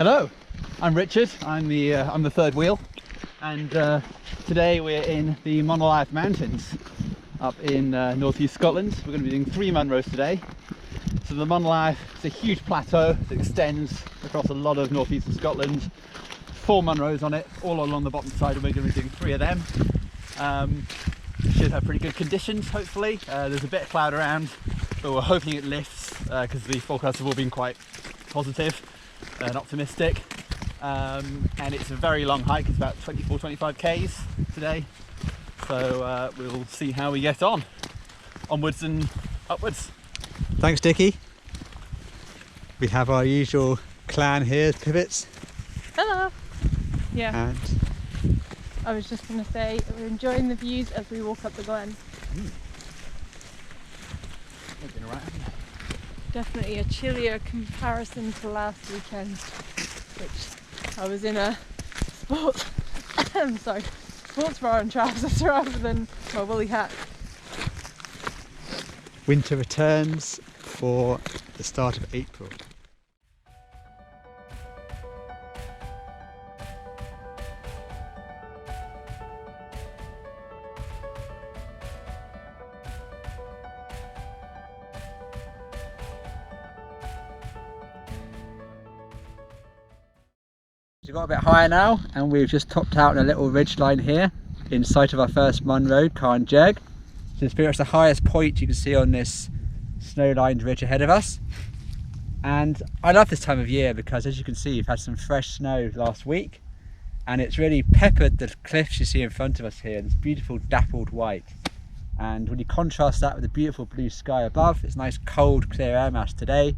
Hello, I'm Richard. I'm the third wheel, and today we're in the Monadhliath mountains up in northeast Scotland. We're going to be doing 3 Munros today. So the Monadhliath is a huge plateau that extends across a lot of northeastern Scotland. 4 Munros on it, all along the bottom side, and we're going to be doing 3 of them. Should have pretty good conditions, hopefully. There's a bit of cloud around, but we're hoping it lifts because the forecasts have all been quite positive and optimistic. And it's a very long hike. It's about 24-25 k's today, so we'll see how we get on, onwards and upwards. Thanks, Dickie. We have our usual clan here, Pivots. Hello. Yeah. And I was just going to say we're enjoying the views as we walk up the glen. Looking around. Definitely a chillier comparison to last weekend, which I was in a sports bra and trousers rather than my woolly hat. winter returns for the start of April. We've got a bit higher now, and we've just topped out on a little ridge line here in sight of our first Munro, Carn Dearg. So it's pretty much the highest point you can see on this snow-lined ridge ahead of us. And I love this time of year because, as you can see, we've had some fresh snow last week, and it's really peppered the cliffs you see in front of us here, this beautiful dappled white. And when you contrast that with the beautiful blue sky above, it's nice cold clear air mass today,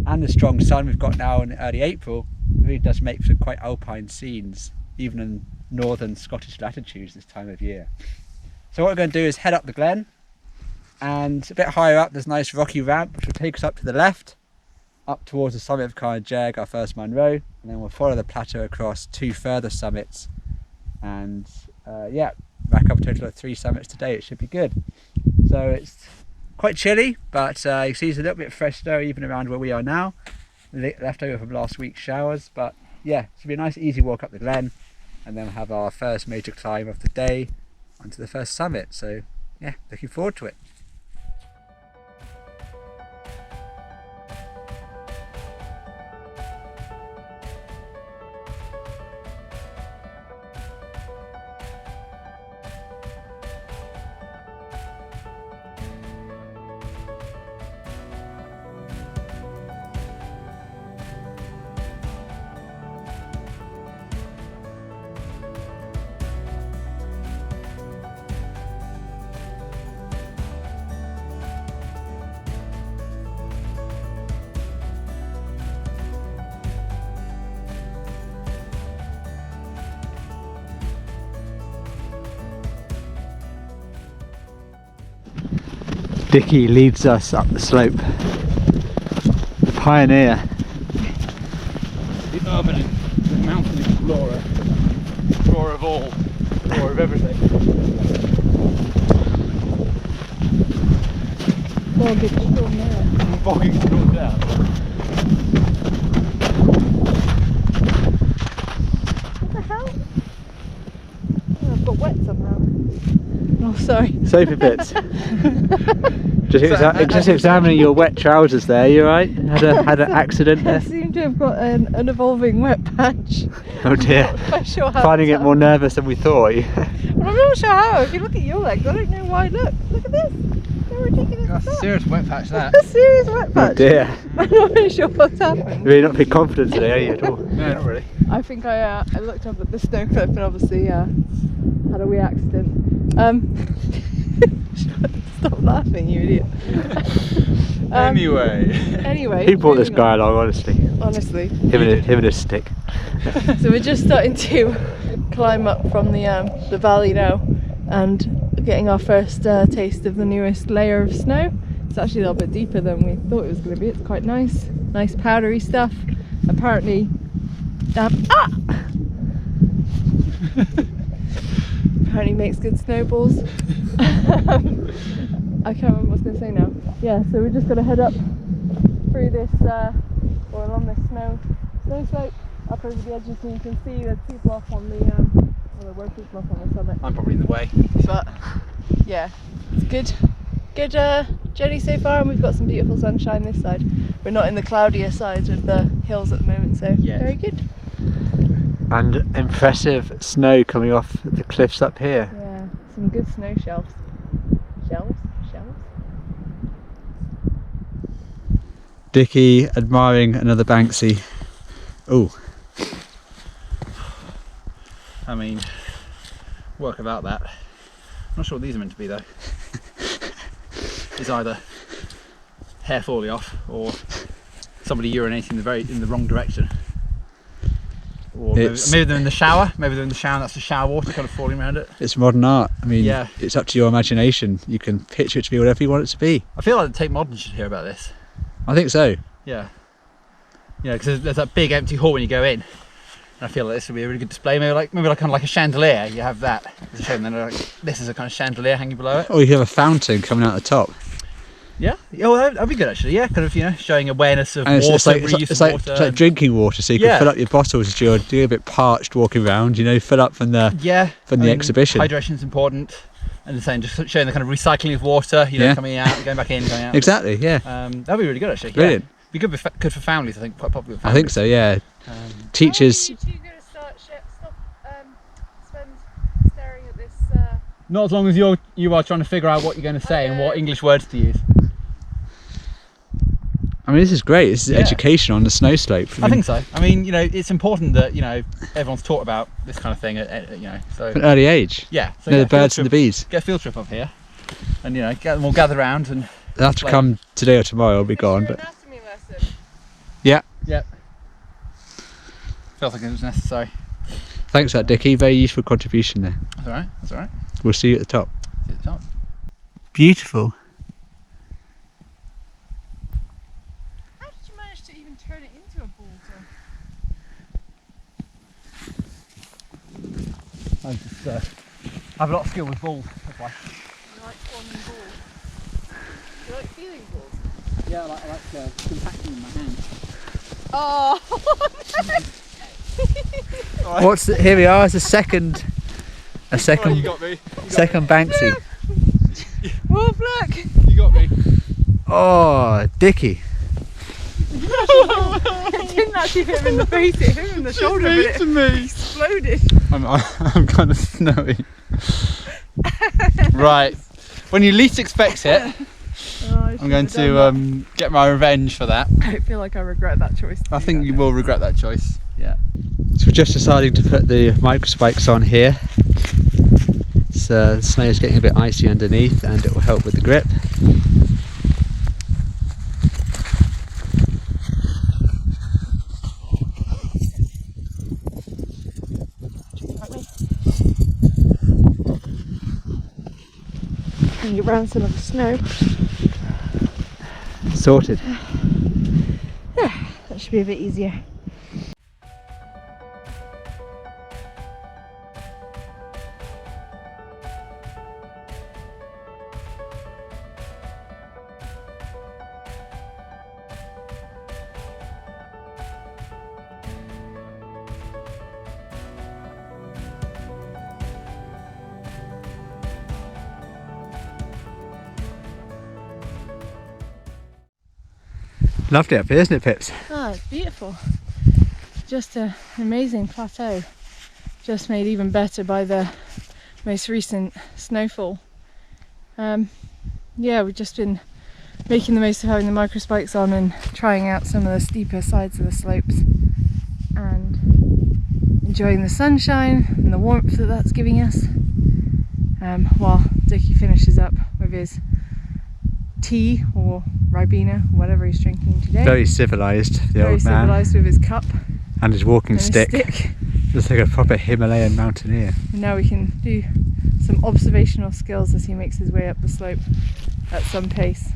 and the strong sun we've got now in early April, it really does make for quite alpine scenes, even in northern Scottish latitudes this time of year. So what we're going to do is head up the glen, and a bit higher up there's a nice rocky ramp which will take us up to the left, up towards the summit of Carn Dearg, our first Munro, and then we'll follow the plateau across 2 further summits, and yeah, back up a total of 3 summits today. It should be good. So it's quite chilly, but you can see there's a little bit of fresh snow even around where we are now, left over from last week's showers. But yeah, it should be a nice easy walk up the glen, and then we'll have our first major climb of the day onto the first summit. So yeah, looking forward to it. Dickie leads us up the slope. The pioneer. The urban mountain explorer. Explorer of all. Explorer of everything. Bogging storm there. Bogging storm down. What the hell? Oh, I've got wet somehow. Oh, sorry. Soapy bits. just examining your wet trousers there. You alright? Had an accident I there? seem to have got an evolving wet patch. Oh dear. I'm not quite sure how Finding to it more nervous than we thought. Well, I'm not sure how. If you look at your legs, I don't know why. Look at this. They're ridiculous. That's a serious wet patch, that. That's a serious wet patch. Oh dear. I'm not really sure what's happened. Really not feeling confident today, are you at all? No, not really. I think I looked up at the snow cliff and obviously had a wee accident. Stop laughing, you idiot. Anyway. Who brought this moving guy on. along, honestly? Honestly. Him and his stick. So we're just starting to climb up from the valley now, and getting our first taste of the newest layer of snow. It's actually a little bit deeper than we thought it was going to be. It's quite nice powdery stuff. Apparently, apparently makes good snowballs. I can't remember what I was going to say now. Yeah, so we're just going to head up through this, or along this snow slope, up over the edges, and you can see there's people up on the well, there were people up on the summit. I'm probably in the way. But yeah, it's good journey so far, and we've got some beautiful sunshine this side. We're not in the cloudier sides of the hills at the moment, so Yeah. very good. And impressive snow coming off the cliffs up here. Yeah, some good snow shelves. Shelves? Dickie admiring another Banksy. Oh, I mean, work about that. I'm not sure what these are meant to be though. It's either hair falling off or somebody urinating in the wrong direction. Or maybe they're in the shower. Maybe they're in the shower and that's the shower water kind of falling around it. it's modern art. I mean, Yeah. it's up to your imagination. You can picture it to be whatever you want it to be. I feel like the Tate Modern should hear about this. I think so. Yeah. Yeah, because there's that big empty hall when you go in. And I feel like this would be a really good display. Maybe like kind of like a chandelier. You have that as a show, and then like, this is a kind of chandelier hanging below it. Or you have a fountain coming out the top. Yeah. Oh, that'd be good actually. Yeah, kind of showing awareness of And water, it's like, reuse it's of like water. drinking water, so you Yeah. can fill up your bottles as you're doing a bit parched walking around, fill up from the from the exhibition. Hydration is important, and the same, just showing the kind of recycling of water. Yeah. Coming out, going back in, going out. Exactly, yeah. That'd be really good actually. Brilliant. Yeah. Be good for families. I think quite popular. With I families. think so, yeah. Um, Teachers, How are you two going to stop staring at this? not as long as you are trying to figure out what you're going to say and what English words to use. I mean, this is great. This is Yeah. education on the snow slope. I think so. I mean, it's important that everyone's taught about this kind of thing. So From an early age. yeah. So The get a field birds and the trip- bees. Get a field trip up here, and get them all gather around and. They'll have to Like- come today or tomorrow, it'll be gone. But Anatomy lesson. yeah, Felt like it was necessary. thanks for that, Dickie. Very useful contribution there. That's all right. That's all right. We'll see you at the top. See you at the top. Beautiful. How did you manage to even turn it into a boulder? I just have a lot of skill with balls. That's why. You like forming balls? You like feeling balls? Yeah, I like compacting in my hand. Oh! Here we are as a second Oh, you got me. second Banksy. Wolf, look! You got me. Oh, Dickie. It didn't actually hit him in the face, it hit him in the shoulder, but it me. exploded. I'm kind of snowy. Right. When you least expect it, I'm going to get my revenge for that. I feel like I regret that choice. I think you will regret that choice. Yeah. So we're just deciding to put the microspikes on here. The snow is getting a bit icy underneath and it will help with the grip. And get around some of the snow. Sorted. That should be a bit easier. Lovely up here, isn't it, Pips? Oh, it's beautiful. Just an amazing plateau. Just made even better by the most recent snowfall. Yeah, we've just been making the most of having the microspikes on and trying out some of the steeper sides of the slopes and enjoying the sunshine and the warmth that that's giving us, while Dickie finishes up with his tea or Ribena, whatever he's drinking today. Very civilised, the Very old man. civilised with his cup And his walking and his stick. stick. Looks like a proper Himalayan mountaineer. And now we can do some observational skills as he makes his way up the slope at some pace.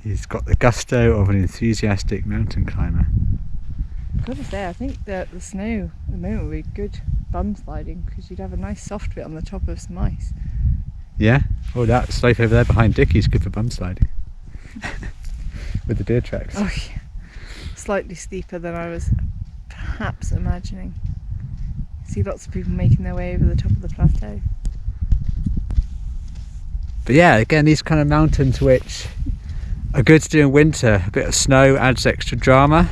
He's got the gusto of an enthusiastic mountain climber. I've got to say, I think that the snow at the moment would be good bum sliding because you'd have a nice soft bit on the top of some ice. Yeah? Oh, that slope over there behind Dickie's good for bum sliding. With the deer tracks. Oh yeah, slightly steeper than I was perhaps imagining. See lots of people making their way over the top of the plateau. But yeah, again, these kind of mountains which are good to do in winter. A bit of snow adds extra drama,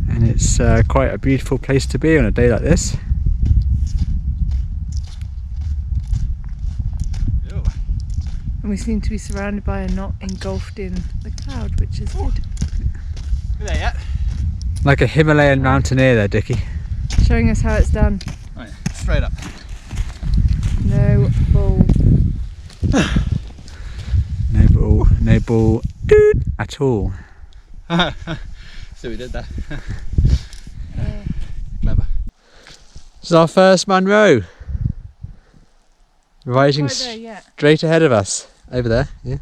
and it's quite a beautiful place to be on a day like this. And we seem to be surrounded by and not engulfed in the cloud, which is good. You there yet? Like a Himalayan mountaineer there, Dickie. Showing us how it's done. Right, straight up. No bull. No bull at all. So we did that. Clever. This is our first Munro. Rising Right there, yeah. straight ahead of us. Over there, yeah.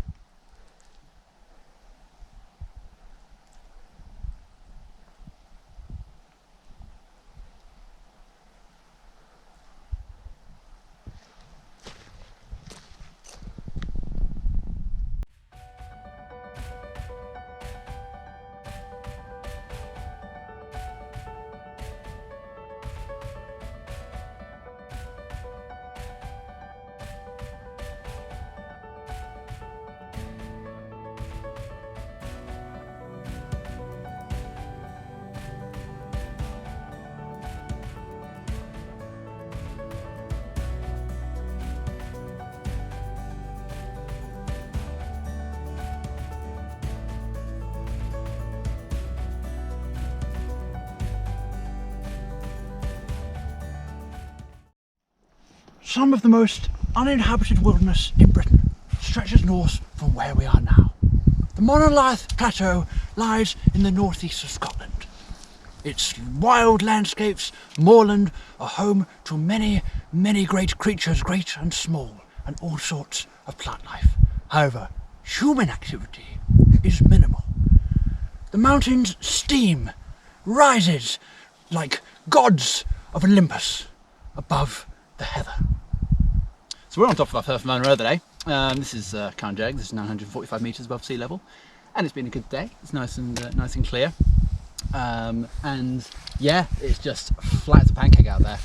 Some of the most uninhabited wilderness in Britain stretches north from where we are now. The Monadhliath plateau lies in the northeast of Scotland. Its wild landscapes, moorland, are home to many, many great creatures, great and small, and all sorts of plant life. However, human activity is minimal. The mountains steam, rises like gods of Olympus above the heather. So we're on top of our first Munro today. This is Carn Dearg. This is 945 metres above sea level, and it's been a good day. It's nice and clear, and yeah, it's just flat as a pancake out there.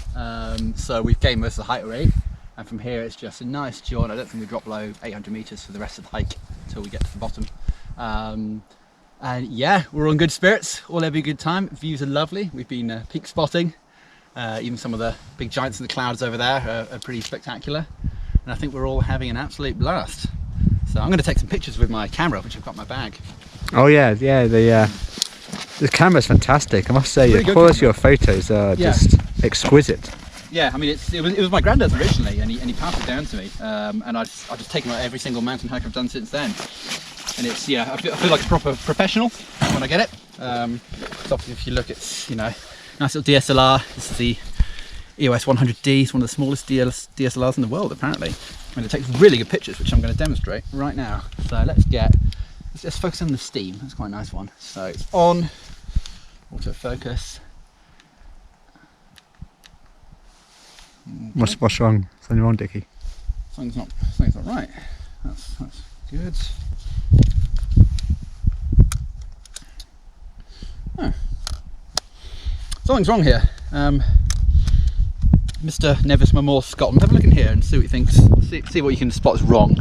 So we've gained most of the height already, and from here it's just a nice jaunt. I don't think we drop below 800 metres for the rest of the hike until we get to the bottom. And yeah, we're on good spirits. All having a good time. Views are lovely. We've been peak spotting. Even some of the big giants in the clouds over there are pretty spectacular, and I think we're all having an absolute blast. So I'm going to take some pictures with my camera, which I've got in my bag. Oh yeah, the camera's fantastic. I must say, Really the good quality camera. of photos are just exquisite. Yeah, I mean it was my granddad's originally, and he passed it down to me, and I've just taken it on every single mountain hike I've done since then. And it's, yeah, I feel like a proper professional when I get it. So if you look at, you know, nice little DSLR. This is the EOS 100D. It's one of the smallest DSLRs in the world, apparently. And it takes really good pictures, which I'm going to demonstrate right now. So let's just focus on the steam. That's quite a nice one. So it's on, autofocus. Okay. What's wrong? Something wrong, Dickie? Something's not right. That's good. Oh. Something's wrong here. Mr. Nevis Memorial Scotland, have a look in here and see what you think. See what you can spot as wrong.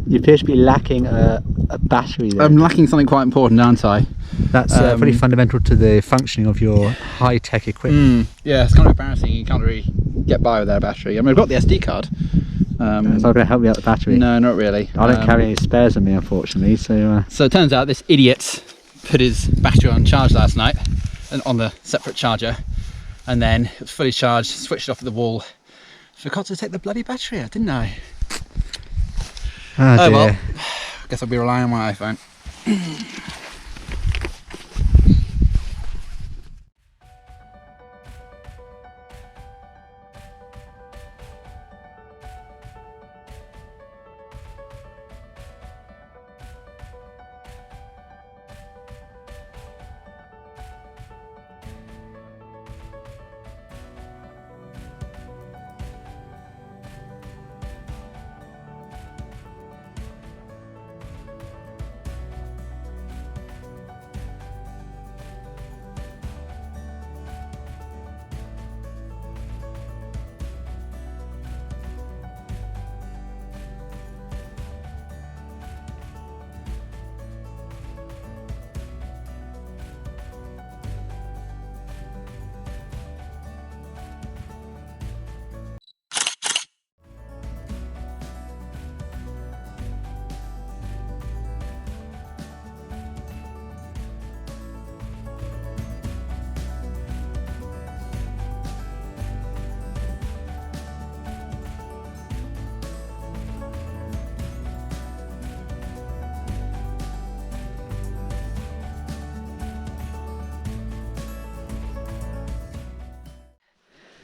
You appear to be lacking a battery there. I'm lacking something quite important, aren't I? That's pretty fundamental to the functioning of your high-tech equipment. Yeah, it's kind of embarrassing. You can't really get by without a battery. I mean, I've got the SD card. It's not going to help me out with the battery. No, not really. I don't carry any spares on me, unfortunately. So it turns out this idiot put his battery on charge last night, and on the separate charger, and then it was fully charged, switched off at the wall. Forgot to take the bloody battery out, didn't I? oh dear. Well, I guess I'll be relying on my iPhone.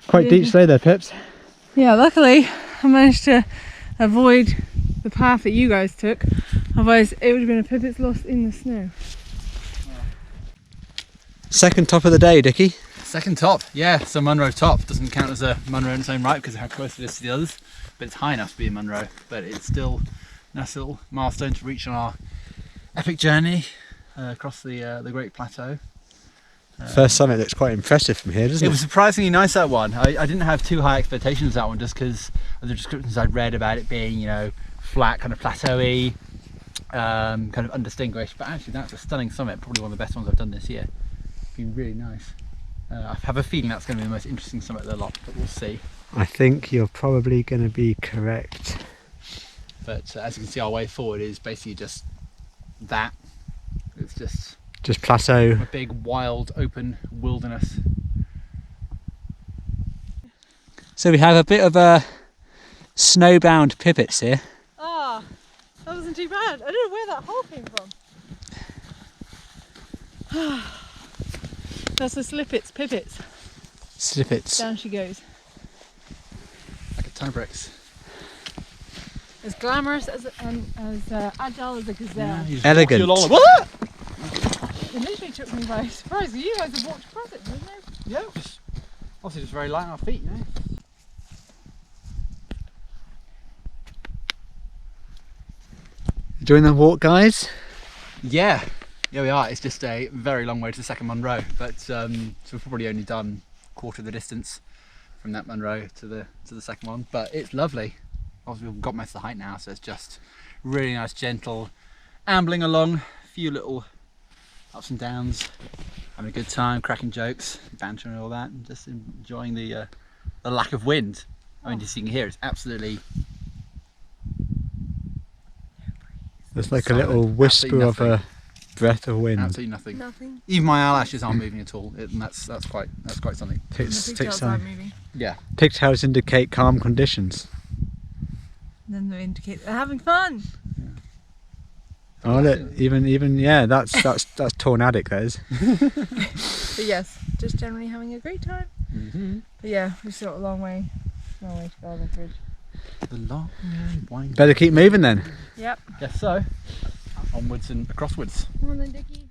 Quite deep slow there, Pips. Yeah, luckily I managed to avoid the path that you guys took. Otherwise it would have been a pipit's lost in the snow. Second top of the day, Dickie. Second top, yeah. So Munro top doesn't count as a Munro in its own right because of how close it is to the others, but it's high enough to be a Munro. But it's still a nice little milestone to reach on our epic journey across the Great Plateau. First summit looks quite impressive from here, doesn't it? It was surprisingly nice, that one. I didn't have too high expectations of that one just because of the descriptions I'd read about it being, you know, flat, kind of plateau-y, kind of undistinguished. But actually that's a stunning summit, probably one of the best ones I've done this year. It's been really nice. I have a feeling that's going to be the most interesting summit of the lot, but we'll see. I think you're probably going to be correct. But as you can see, our way forward is basically just that. It's just plateau. a big, wild, open wilderness. So we have a bit of a snowbound pipits here. Ah, that wasn't too bad. I don't know where that hole came from. That's the slippets, pipits. Slippets. Down she goes. Like a ton of bricks. As glamorous as agile as a gazelle. You just Elegant. walk along like, what? It literally took me by surprise. You guys have walked across it, didn't you? Yeah, just obviously just very light on our feet, you know. Enjoying the walk, guys? Yeah, we are. It's just a very long way to the second Munro, but so we've probably only done a quarter of the distance from that Munro to the second one. But it's lovely. Obviously, we've got most of the height now, so it's just really nice, gentle, ambling along. A few little ups and downs, having a good time, cracking jokes, banter and all that, and just enjoying the lack of wind. I mean, just you can hear it's absolutely. There's like Silent. a little whisper Absolutely of a breath of wind. Absolutely nothing. Nothing. Even my eyelashes aren't moving at all, and that's quite something. Moving. Yeah. Pigtails indicate calm conditions. Then they indicate they're having fun. Oh, look, even yeah, that's tornadic, that is. But yes, just generally having a great time. Mm-hmm. But yeah, we've still got a long way to go on the bridge. The long and winding. Better keep moving then. Yep. Guess so. Onwards and acrosswards. Come on then, Dickie.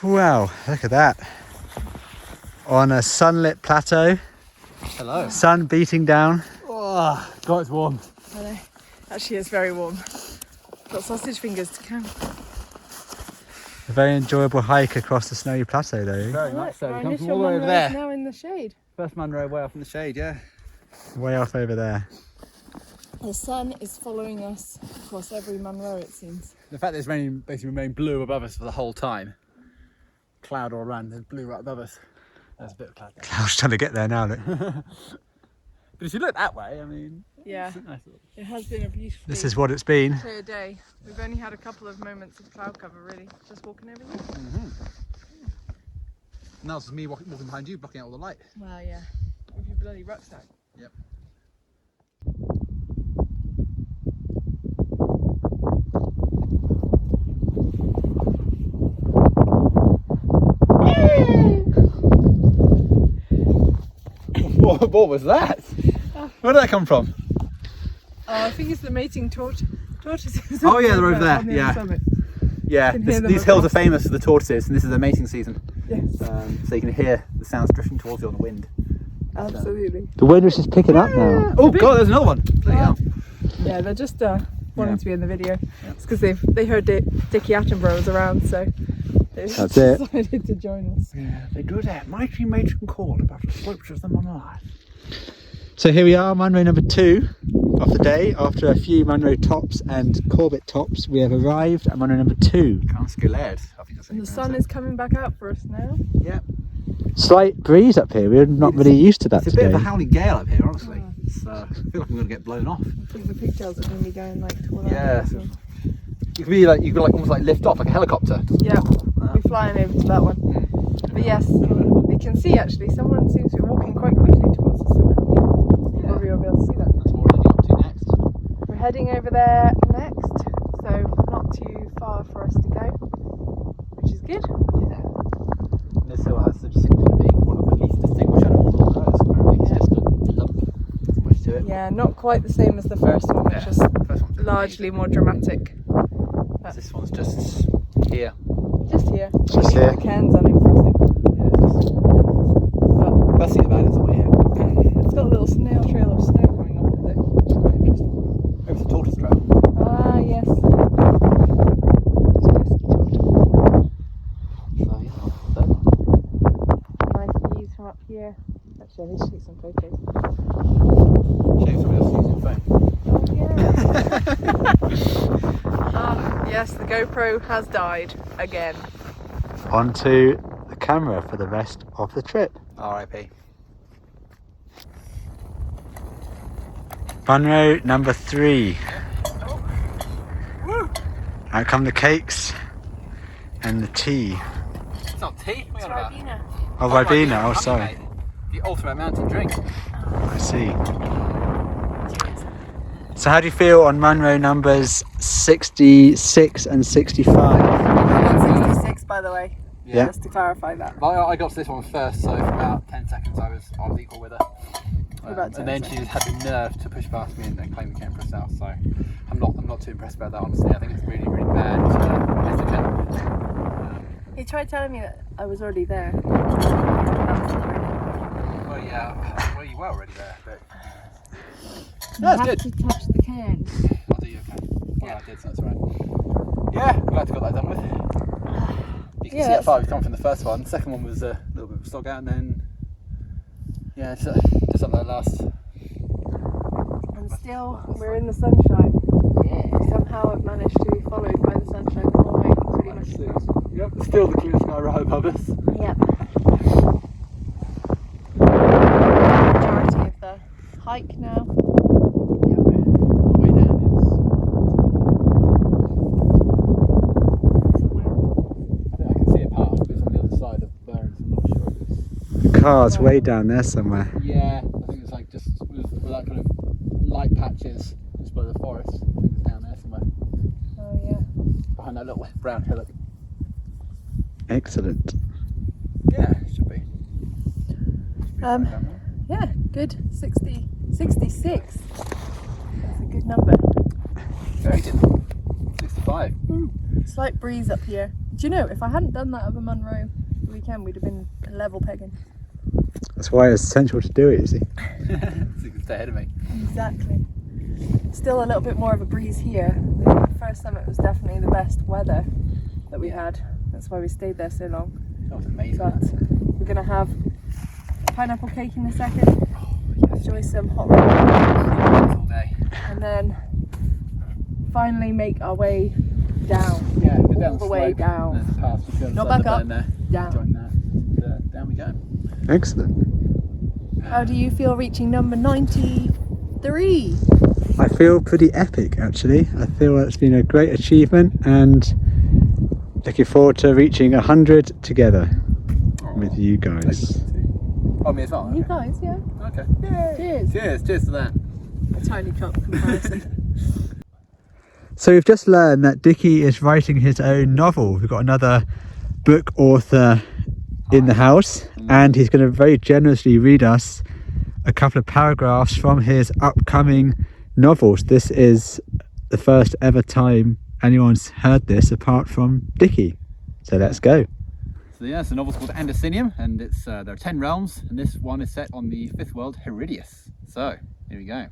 Wow, look at that. On a sunlit plateau, Hello. sun beating down. Oh, God, it's warm. Hello. Actually, it's very warm. Got sausage fingers to count. A very enjoyable hike across the snowy plateau though. Very much so. Our It comes from initial all the way over Munro is there. now in the shade. First Munro way off in the shade, yeah. Way off over there. The sun is following us across every Munro, it seems. The fact that it's basically remained blue above us for the whole time. Cloud all around, there's blue right above us. There's a bit of cloud there. Cloud's trying to get there now, look. But if you look that way, I mean, Yeah, it's a nice little... it has been a beautiful This is what it's been. clear day. We've only had a couple of moments of cloud cover, really. Just walking over here. Mm-hmm. Now it's me walking behind you, blocking out all the light. Wow, yeah. With your bloody rucksack. Yep. What was that? Oh, Where did that come from? I think it's the mating tortoises. Oh yeah, they're over there. on the Yeah. summit. Yeah, can hear them these hills are across. famous for the tortoises, and this is their mating season. Yes, So you can hear the sounds drifting towards you on the wind. absolutely. The wind is just picking up now. Oh god, there's another one. Bloody hell. Yeah, they're just wanting Yeah. to be in the video. It's because they heard Dickie Attenborough was around, so they That's it. decided to join us. Yeah, they do that mighty mating call about the slopes of the Monadhliath. So here we are, Munro number 2 of the day. After a few Munro tops and Corbett tops, we have arrived at Munro number 2. Carn Sgulain, I think that's how And you the pronounce sun it. is coming back out for us now. Yeah. Slight breeze up here, we're not really used to that It's a today. bit of a howling gale up here, honestly. It's, I feel like I'm going to get blown off. I think the pigtails are going to be going like to all Yeah. that. So. You could be like, you could like almost like lift off like a helicopter. Yeah, we'll be flying over to that one. But yes, we can see actually someone seems to be walking quite quickly towards the summit. Yeah. We'll be able to see that. That's what we're heading up to next. We're heading over there next, so not too far for us to go, which is good. Yeah. This hill has the distinction of being one of the least distinguished out of all of those. Apparently it's just a lump. There's much to it. Yeah, not quite the same as the first one, which Yeah, is first one's largely more dramatic. amazing. This one's just here. Just here. Just here. The cairn's unimpressive. Yeah, just, But best thing about it is the way here. it's got a little snail trail of snow going on with it. Interesting. Maybe it's a tortoise trail. Ah, yes. So yeah, third one. Nice views from up here. Actually, I need to take some photos. Shame somebody else using your phone. Oh, yeah. Yes, the GoPro has died again. Onto the camera for the rest of the trip. R.I.P. Munro number 3. Out come the cakes and the tea. It's not tea. What are you on about? Ribena. Oh, Ribena, oh sorry. mate. The ultimate mountain drink. I see. So how do you feel on Munro numbers 66 and 65? I'm on 66, by the way. Yeah. Just to clarify that. Well, I got to this one first, so for about 10 seconds I was equal with her. About 10 and then she seconds. had the nerve to push past me and claim the camp for herself. So I'm not too impressed about that, honestly. I think it's really, really bad. He tried telling me that I was already there. Well, yeah, well, you were already there, but You that's have good. to touch the can. I'll do you okay. Well, I did, so that's alright. Yeah, glad to got that done with. You can Yeah, see how that's- far we've come from the first one. The second one was a little bit of a slog out, and then yeah, just on that last. And still, we're in the sunshine. Yeah. Somehow I've managed to be followed by the sunshine the whole way, pretty much. Yep, still the clear sky right above us. Yep. Majority of the hike now. Yep, the way down is. I think I can see a path, but it's on the other side of the Burns. I'm not sure if it's. The car's way down there somewhere. Yeah, I think it's like just with that kind of light patches just by the forest. I think it's down there somewhere. Oh yeah. Behind that little brown hillock. Excellent. Yeah, it should be. Yeah, good. 66. That's a good number. Very good. 65. Slight breeze up here. Do you know, if I hadn't done that over Munro the weekend, we'd have been level pegging. That's why it's essential to do it, you see. So you can stay ahead of me. Exactly. Still a little bit more of a breeze here. The first summit was definitely the best weather that we had. That's why we stayed there so long. That was amazing. But we're going to have pineapple cake in a second. Enjoy some hot chocolate. All day. And then finally make our way down. Yeah, go down All the way slope. down. There's a path just Not outside back up, the burn there. down. Join that. And, down we go. Excellent. How do you feel reaching number 93? I feel pretty epic actually. I feel it's been a great achievement and looking forward to reaching 100 together with you guys. Oh, me as well? You Okay. guys, yeah? Okay. Cheers. Cheers, cheers to that. A tiny cup comparison. So we've just learned that Dickie is writing his own novel. We've got another book author in the house and he's going to very generously read us a couple of paragraphs from his upcoming novels. This is the first ever time anyone's heard this apart from Dickie. So let's go. So yeah, the novel's called Andersinium, and it's there are 10 realms, and this one is set on the 5th world, Heridius. So here we go.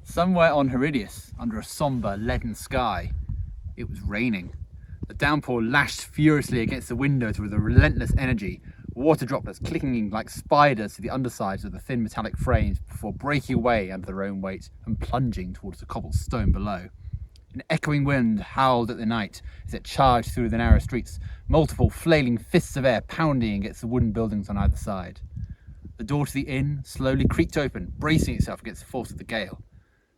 Somewhere on Heridius, under a sombre leaden sky, it was raining. The downpour lashed furiously against the windows with a relentless energy, water droplets clicking like spiders to the undersides of the thin metallic frames before breaking away under their own weight and plunging towards the cobbled stone below. An echoing wind howled at the night as it charged through the narrow streets, multiple flailing fists of air pounding against the wooden buildings on either side. The door to the inn slowly creaked open, bracing itself against the force of the gale.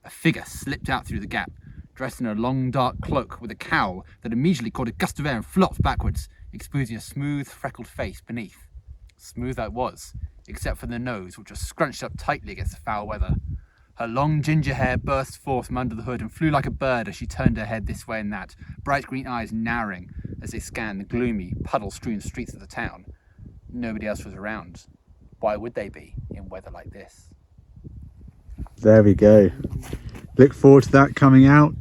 A figure slipped out through the gap, dressed in a long dark cloak with a cowl that immediately caught a gust of air and flopped backwards, exposing a smooth freckled face beneath. Smooth that was, except for the nose, which was scrunched up tightly against the foul weather. Her long ginger hair burst forth from under the hood and flew like a bird as she turned her head this way and that, bright green eyes narrowing as they scanned the gloomy, puddle-strewn streets of the town. Nobody else was around. Why would they be in weather like this? There we go. Look forward to that coming out.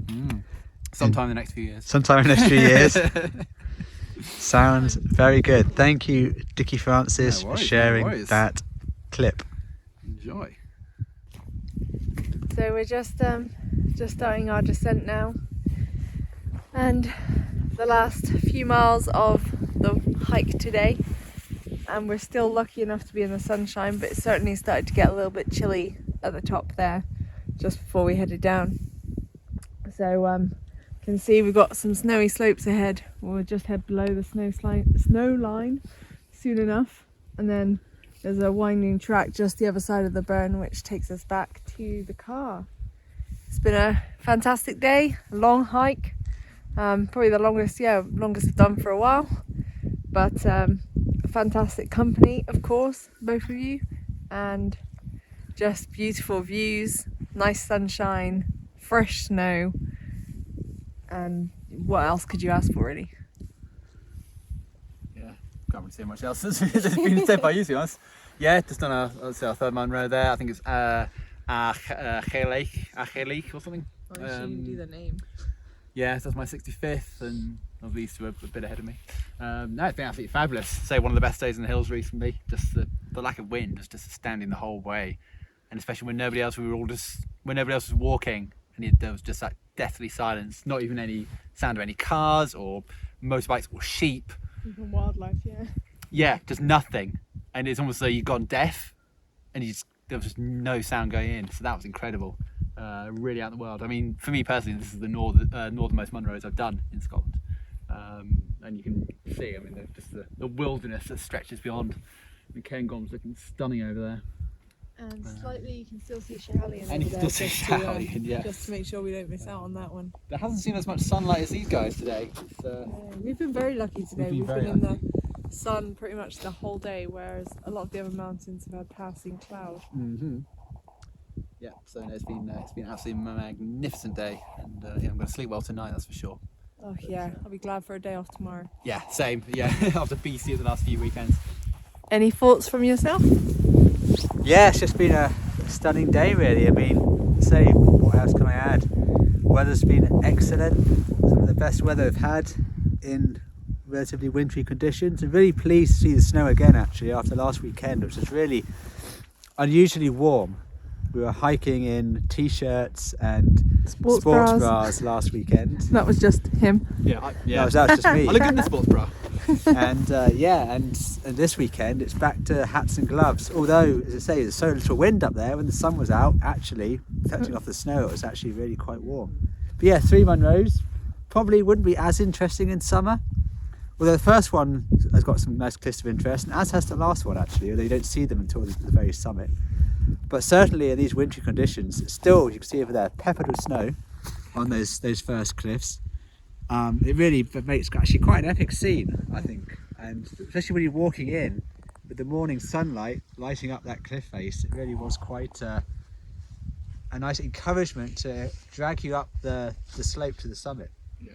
Sometime in the next few years. Sometime in the next few years. Sounds very good. Thank you, Dickie Francis, No worries, for sharing no worries. that clip. Enjoy. So we're just starting our descent now, and the last few miles of the hike today, and we're still lucky enough to be in the sunshine, but it certainly started to get a little bit chilly at the top there just before we headed down. So can see we've got some snowy slopes ahead. We'll just head below the snow line soon enough, and then there's a winding track just the other side of the burn which takes us back to the car. It's been a fantastic day, a long hike, probably the longest I've done for a while, but fantastic company, of course, both of you, and just beautiful views, nice sunshine, fresh snow, and what else could you ask for, really? Yeah, can't really say much else that's been said by you, to be honest. Yeah, just done our third Munro there. I think it's Chailleach or something. I wish you do the name. Yeah, so that's my 65th, and obviously these two are a bit ahead of me. No, it's been absolutely fabulous. Say one of the best days in the hills recently. Just the lack of wind was just standing the whole way, and especially when nobody else was walking, and there was just that deathly silence. Not even any sound of any cars or motorbikes or sheep. Even wildlife, yeah. Yeah, just nothing, and it's almost like you've gone deaf, and there was just no sound going in. So that was incredible. Really out in the world. I mean, for me personally, this is the northernmost Munros I've done in Scotland, and you can see, I mean, just the wilderness that stretches beyond. The Cairngorm's looking stunning over there. And slightly you can still see Chailleach. And you can still see Chailleach, yeah. Just to make sure we don't miss out on that one. There hasn't seen as much sunlight as these guys today. We've been very lucky today. We've been in the sun pretty much the whole day, whereas a lot of the other mountains have had passing cloud. Yeah, so no, it's been an absolutely magnificent day, and yeah, I'm going to sleep well tonight, that's for sure. Oh yeah, I'll be glad for a day off tomorrow. Yeah, same. Yeah, after BC the last few weekends. Any thoughts from yourself? Yeah, it's just been a stunning day, really. I mean, say, what else can I add? Weather's been excellent. Some of the best weather I've had in relatively wintry conditions. I'm really pleased to see the snow again, actually, after last weekend, which was really unusually warm. We were hiking in t-shirts and sports bras last weekend. That was just him. Yeah, That was just me. I look good in the sports bra. And and this weekend it's back to hats and gloves. Although, as I say, there's so little wind up there. When the sun was out, actually touching off the snow, it was actually really quite warm. But yeah, 3 Munros probably wouldn't be as interesting in summer. Although the first one has got some nice cliffs of interest, and as has the last one actually, although you don't see them until the very summit. But certainly in these wintry conditions, still you can see over there peppered with snow on those first cliffs. It really makes actually quite an epic scene, I think, and especially when you're walking in with the morning sunlight lighting up that cliff face, it really was quite a nice encouragement to drag you up the slope to the summit. Yeah.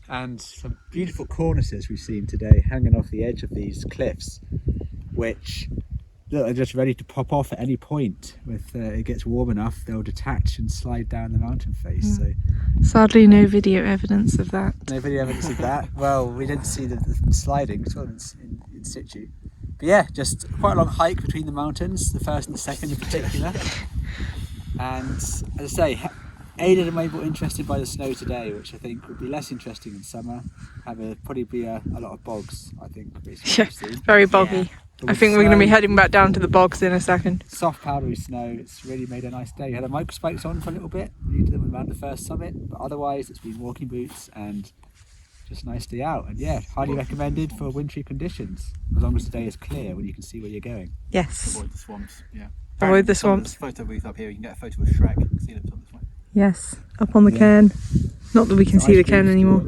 And some beautiful cornices we've seen today hanging off the edge of these cliffs, which they're just ready to pop off at any point. If it gets warm enough, they'll detach and slide down the mountain face. So Sadly, no video evidence of that. no video evidence of that. Well, we didn't see the sliding, it's all in situ. But yeah, just quite a long hike between the mountains, the first and the second in particular. And as I say, aided and maybe interested by the snow today, which I think would be less interesting in summer. Probably be a lot of bogs, I think. Yeah, very boggy. I think we're going to be heading back down to the bogs in a second. Soft powdery snow, it's really made a nice day. We had our micro spikes on for a little bit, we needed them around the first summit, but otherwise it's been walking boots and just a nice day out. And yeah, highly recommended for wintry conditions, as long as the day is clear when you can see where you're going. Yes. Avoid the swamps, yeah. Avoid the swamps. Photo booth up here, you can get a photo of Shrek. You can see them this way. Yes, up on the cairn. Not that we can see the cairn anymore.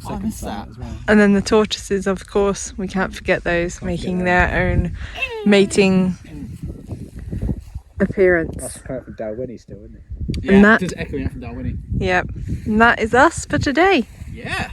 I missed that. As well. And then the tortoises, of course, we can't forget those, making their own mating appearance. That's coming from Dalwhinnie still, isn't it? Yeah, And that- just echoing out from Dalwhinnie. Yep. And that is us for today. Yeah.